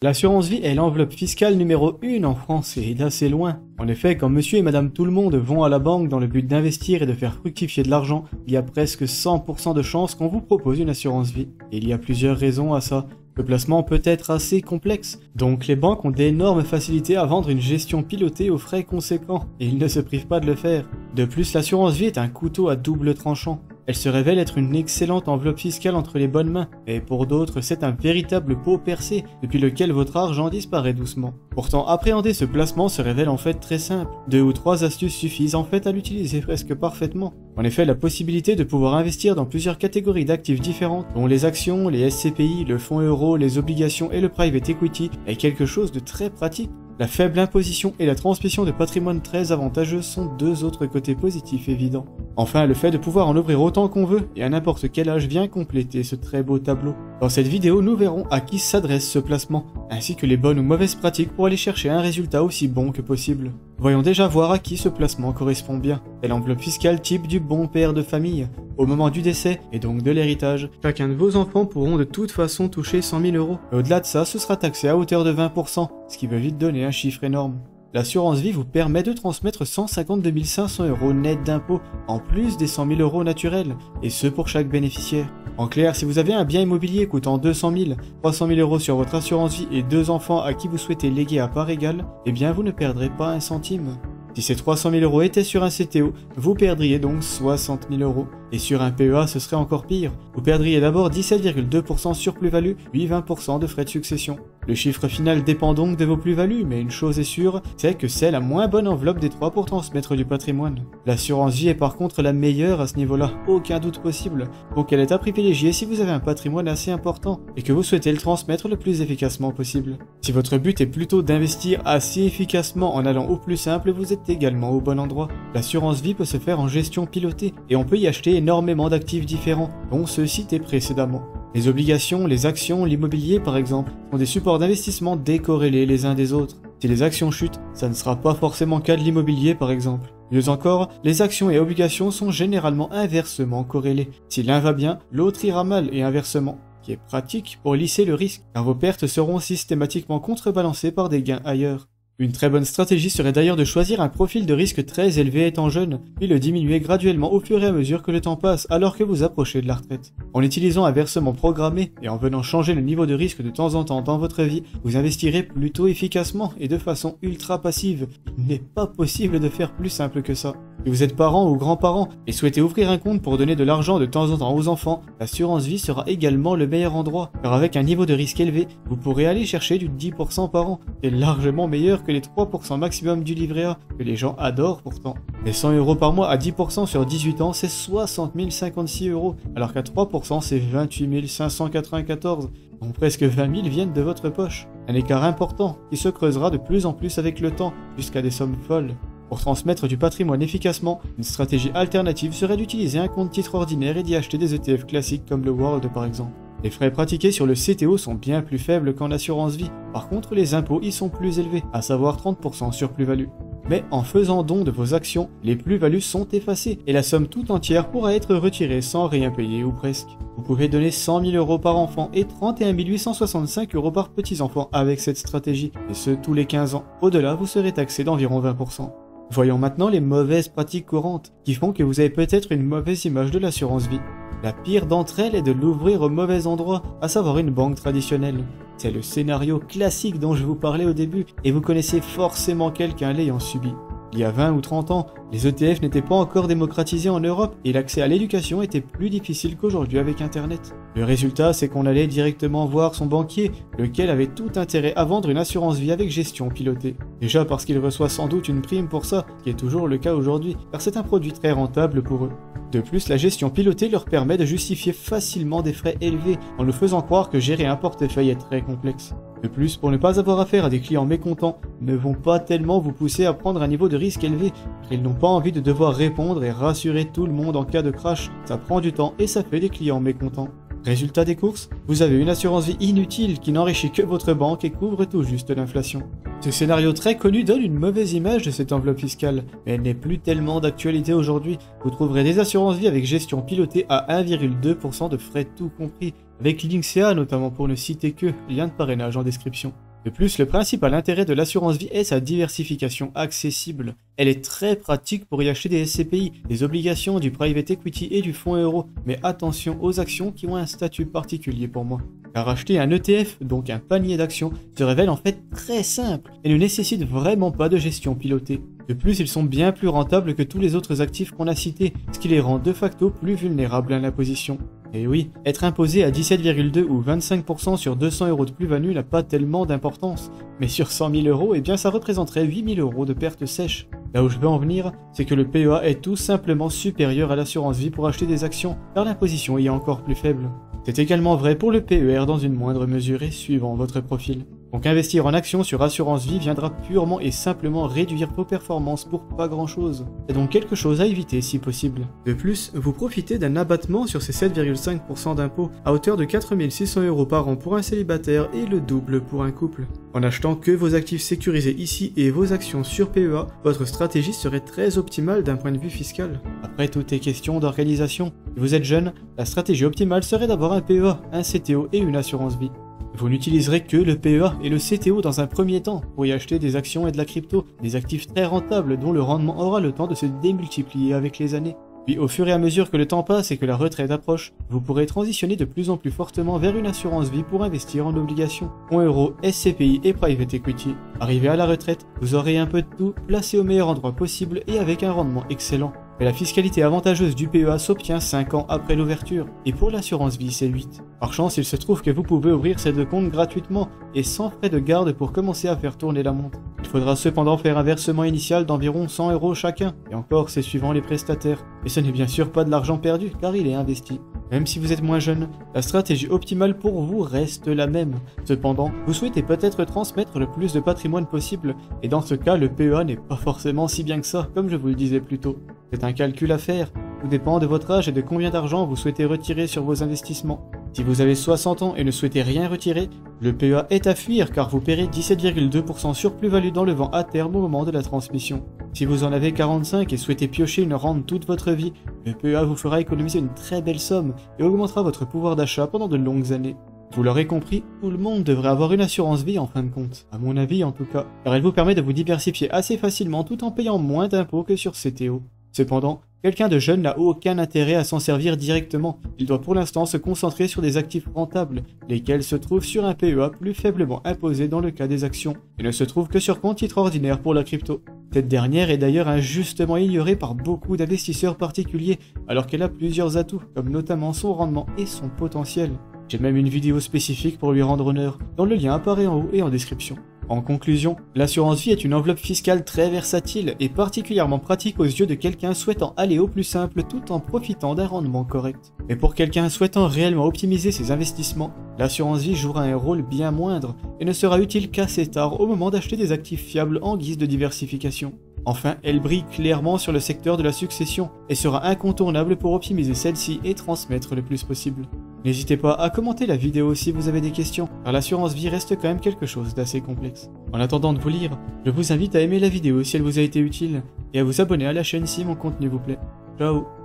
L'assurance vie est l'enveloppe fiscale numéro 1 en France et d'assez loin. En effet, quand monsieur et madame tout le monde vont à la banque dans le but d'investir et de faire fructifier de l'argent, il y a presque 100% de chances qu'on vous propose une assurance vie. Et il y a plusieurs raisons à ça. Le placement peut être assez complexe, donc les banques ont d'énormes facilités à vendre une gestion pilotée aux frais conséquents, et ils ne se privent pas de le faire. De plus, l'assurance vie est un couteau à double tranchant. Elle se révèle être une excellente enveloppe fiscale entre les bonnes mains, et pour d'autres, c'est un véritable pot percé, depuis lequel votre argent disparaît doucement. Pourtant, appréhender ce placement se révèle en fait très simple. 2 ou 3 astuces suffisent en fait à l'utiliser presque parfaitement. En effet, la possibilité de pouvoir investir dans plusieurs catégories d'actifs différentes, dont les actions, les SCPI, le fonds euro, les obligations et le private equity, est quelque chose de très pratique. La faible imposition et la transmission de patrimoine très avantageux sont deux autres côtés positifs évidents. Enfin, le fait de pouvoir en ouvrir autant qu'on veut et à n'importe quel âge vient compléter ce très beau tableau. Dans cette vidéo, nous verrons à qui s'adresse ce placement, ainsi que les bonnes ou mauvaises pratiques pour aller chercher un résultat aussi bon que possible. Voyons déjà voir à qui ce placement correspond bien. C'est l'enveloppe fiscale type du bon père de famille. Au moment du décès, et donc de l'héritage, chacun de vos enfants pourront de toute façon toucher 100 000 €. Et au-delà de ça, ce sera taxé à hauteur de 20%, ce qui veut vite donner un chiffre énorme. L'assurance vie vous permet de transmettre 152 500 € net d'impôts, en plus des 100 000 € naturels, et ce pour chaque bénéficiaire. En clair, si vous avez un bien immobilier coûtant 200 000, 300 000 € sur votre assurance vie et 2 enfants à qui vous souhaitez léguer à part égale, eh bien vous ne perdrez pas un centime. Si ces 300 000 € étaient sur un CTO, vous perdriez donc 60 000 €. Et sur un PEA, ce serait encore pire. Vous perdriez d'abord 17,2% sur plus-value, puis 20% de frais de succession. Le chiffre final dépend donc de vos plus-values, mais une chose est sûre, c'est que c'est la moins bonne enveloppe des 3 pour transmettre du patrimoine. L'assurance vie est par contre la meilleure à ce niveau-là, aucun doute possible. Donc elle est à privilégier si vous avez un patrimoine assez important, et que vous souhaitez le transmettre le plus efficacement possible. Si votre but est plutôt d'investir assez efficacement en allant au plus simple, vous êtes également au bon endroit. L'assurance vie peut se faire en gestion pilotée, et on peut y acheter énormément d'actifs différents, dont ceux cités précédemment. Les obligations, les actions, l'immobilier par exemple, sont des supports d'investissement décorrélés les uns des autres. Si les actions chutent, ça ne sera pas forcément le cas de l'immobilier par exemple. Mieux encore, les actions et obligations sont généralement inversement corrélées. Si l'un va bien, l'autre ira mal et inversement, qui est pratique pour lisser le risque, car vos pertes seront systématiquement contrebalancées par des gains ailleurs. Une très bonne stratégie serait d'ailleurs de choisir un profil de risque très élevé étant jeune, puis le diminuer graduellement au fur et à mesure que le temps passe alors que vous approchez de la retraite. En utilisant un versement programmé et en venant changer le niveau de risque de temps en temps dans votre vie, vous investirez plutôt efficacement et de façon ultra passive. Il n'est pas possible de faire plus simple que ça. Si vous êtes parent ou grand-parent et souhaitez ouvrir un compte pour donner de l'argent de temps en temps aux enfants, l'assurance vie sera également le meilleur endroit, car avec un niveau de risque élevé, vous pourrez aller chercher du 10% par an. C'est largement meilleur que les 3% maximum du livret A, que les gens adorent pourtant. Les 100 € par mois à 10% sur 18 ans, c'est 60 056 €, alors qu'à 3% c'est 28 594, donc presque 20 000 viennent de votre poche. Un écart important qui se creusera de plus en plus avec le temps, jusqu'à des sommes folles. Pour transmettre du patrimoine efficacement, une stratégie alternative serait d'utiliser un compte titre ordinaire et d'y acheter des ETF classiques comme le World par exemple. Les frais pratiqués sur le CTO sont bien plus faibles qu'en assurance vie. Par contre, les impôts y sont plus élevés, à savoir 30% sur plus-value. Mais en faisant don de vos actions, les plus-values sont effacées et la somme tout entière pourra être retirée sans rien payer ou presque. Vous pouvez donner 100 000 € par enfant et 31 865 € par petit-enfant avec cette stratégie, et ce tous les 15 ans. Au-delà, vous serez taxé d'environ 20%. Voyons maintenant les mauvaises pratiques courantes, qui font que vous avez peut-être une mauvaise image de l'assurance vie. La pire d'entre elles est de l'ouvrir au mauvais endroit, à savoir une banque traditionnelle. C'est le scénario classique dont je vous parlais au début, et vous connaissez forcément quelqu'un l'ayant subi. Il y a 20 ou 30 ans, les ETF n'étaient pas encore démocratisés en Europe et l'accès à l'éducation était plus difficile qu'aujourd'hui avec Internet. Le résultat, c'est qu'on allait directement voir son banquier, lequel avait tout intérêt à vendre une assurance vie avec gestion pilotée. Déjà parce qu'il reçoit sans doute une prime pour ça, qui est toujours le cas aujourd'hui, car c'est un produit très rentable pour eux. De plus, la gestion pilotée leur permet de justifier facilement des frais élevés, en nous faisant croire que gérer un portefeuille est très complexe. De plus, pour ne pas avoir affaire à des clients mécontents, ils ne vont pas tellement vous pousser à prendre un niveau de risque élevé, car ils n'ont pas envie de devoir répondre et rassurer tout le monde en cas de crash. Ça prend du temps et ça fait des clients mécontents. Résultat des courses, vous avez une assurance vie inutile qui n'enrichit que votre banque et couvre tout juste l'inflation. Ce scénario très connu donne une mauvaise image de cette enveloppe fiscale, mais elle n'est plus tellement d'actualité aujourd'hui. Vous trouverez des assurances vie avec gestion pilotée à 1,2% de frais tout compris, avec l'INSEA notamment pour ne citer que, lien de parrainage en description. De plus, le principal intérêt de l'assurance vie est sa diversification accessible. Elle est très pratique pour y acheter des SCPI, des obligations, du private equity et du fonds euro, mais attention aux actions qui ont un statut particulier pour moi. Car acheter un ETF, donc un panier d'actions, se révèle en fait très simple et ne nécessite vraiment pas de gestion pilotée. De plus, ils sont bien plus rentables que tous les autres actifs qu'on a cités, ce qui les rend de facto plus vulnérables à l'imposition. Et oui, être imposé à 17,2 ou 25% sur 200 € de plus-value n'a pas tellement d'importance, mais sur 100 000 €, eh bien ça représenterait 8 000 € de pertes sèches. Là où je veux en venir, c'est que le PEA est tout simplement supérieur à l'assurance vie pour acheter des actions, car l'imposition y est encore plus faible. C'est également vrai pour le PER dans une moindre mesure et suivant votre profil. Donc investir en actions sur assurance vie viendra purement et simplement réduire vos performances pour pas grand chose. C'est donc quelque chose à éviter si possible. De plus, vous profitez d'un abattement sur ces 7,5% d'impôts à hauteur de 4 600 € par an pour un célibataire et le double pour un couple. En achetant que vos actifs sécurisés ici et vos actions sur PEA, votre stratégie serait très optimale d'un point de vue fiscal. Après, tout est question d'organisation. Si vous êtes jeune, la stratégie optimale serait d'avoir un PEA, un CTO et une assurance vie. Vous n'utiliserez que le PEA et le CTO dans un premier temps pour y acheter des actions et de la crypto, des actifs très rentables dont le rendement aura le temps de se démultiplier avec les années. Puis au fur et à mesure que le temps passe et que la retraite approche, vous pourrez transitionner de plus en plus fortement vers une assurance vie pour investir en obligations, fonds euro, SCPI et private equity. Arrivé à la retraite, vous aurez un peu de tout placé au meilleur endroit possible et avec un rendement excellent. Mais la fiscalité avantageuse du PEA s'obtient 5 ans après l'ouverture, et pour l'assurance vie c'est 8. Par chance, il se trouve que vous pouvez ouvrir ces deux comptes gratuitement et sans frais de garde pour commencer à faire tourner la montre. Il faudra cependant faire un versement initial d'environ 100 € chacun, et encore c'est suivant les prestataires. Et ce n'est bien sûr pas de l'argent perdu, car il est investi. Même si vous êtes moins jeune, la stratégie optimale pour vous reste la même. Cependant, vous souhaitez peut-être transmettre le plus de patrimoine possible, et dans ce cas, le PEA n'est pas forcément si bien que ça, comme je vous le disais plus tôt. C'est un calcul à faire, tout dépend de votre âge et de combien d'argent vous souhaitez retirer sur vos investissements. Si vous avez 60 ans et ne souhaitez rien retirer, le PEA est à fuir car vous paierez 17,2% sur plus-value dans le vent à terme au moment de la transmission. Si vous en avez 45 et souhaitez piocher une rente toute votre vie, le PEA vous fera économiser une très belle somme et augmentera votre pouvoir d'achat pendant de longues années. Vous l'aurez compris, tout le monde devrait avoir une assurance vie en fin de compte, à mon avis en tout cas, car elle vous permet de vous diversifier assez facilement tout en payant moins d'impôts que sur CTO. Cependant, quelqu'un de jeune n'a aucun intérêt à s'en servir directement, il doit pour l'instant se concentrer sur des actifs rentables, lesquels se trouvent sur un PEA plus faiblement imposé dans le cas des actions, et ne se trouvent que sur compte titre ordinaire pour la crypto. Cette dernière est d'ailleurs injustement ignorée par beaucoup d'investisseurs particuliers, alors qu'elle a plusieurs atouts, comme notamment son rendement et son potentiel. J'ai même une vidéo spécifique pour lui rendre honneur, dont le lien apparaît en haut et en description. En conclusion, l'assurance vie est une enveloppe fiscale très versatile et particulièrement pratique aux yeux de quelqu'un souhaitant aller au plus simple tout en profitant d'un rendement correct. Mais pour quelqu'un souhaitant réellement optimiser ses investissements, l'assurance vie jouera un rôle bien moindre et ne sera utile qu'assez tard au moment d'acheter des actifs fiables en guise de diversification. Enfin, elle brille clairement sur le secteur de la succession et sera incontournable pour optimiser celle-ci et transmettre le plus possible. N'hésitez pas à commenter la vidéo si vous avez des questions, car l'assurance vie reste quand même quelque chose d'assez complexe. En attendant de vous lire, je vous invite à aimer la vidéo si elle vous a été utile, et à vous abonner à la chaîne si mon contenu vous plaît. Ciao!